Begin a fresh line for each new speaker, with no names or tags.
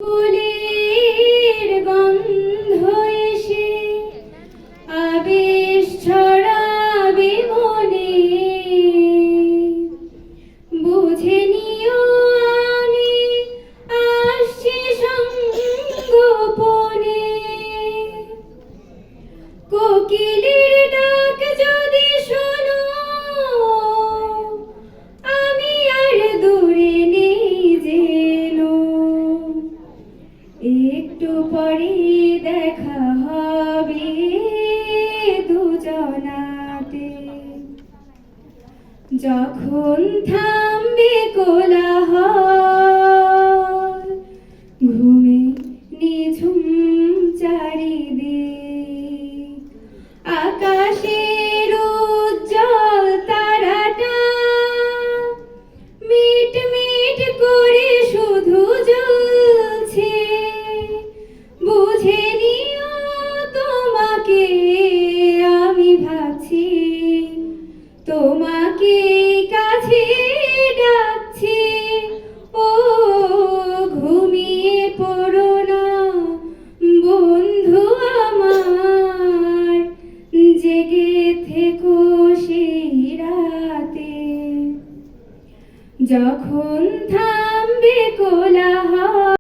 ফুলের গন্ধ এসে আবেশ ছড়াবে মনে, বুঝে নিও আমি আসছি সঙ্গোপনে। কোকিলের ডাক যদি শোনো, আমি আর দূরে নেই যেন। একটু পরে দেখা হবে দুজনাতে, যখন থামবে কোলাহল, ঘুমে নিঝুম চারিদিক। আকাশের উজ্জ্বল তারাটা মিট মিট করে শুধু জ্বলছে। বুঝে নিও তোমাকে আমি ভাবছি, তোমাকে কাছে ডাকছি। ও ঘুমিয়ে পড়ো না বন্ধু আমার, জেগে থেকো সেই রাতে, যখন থামবে কোলাহল।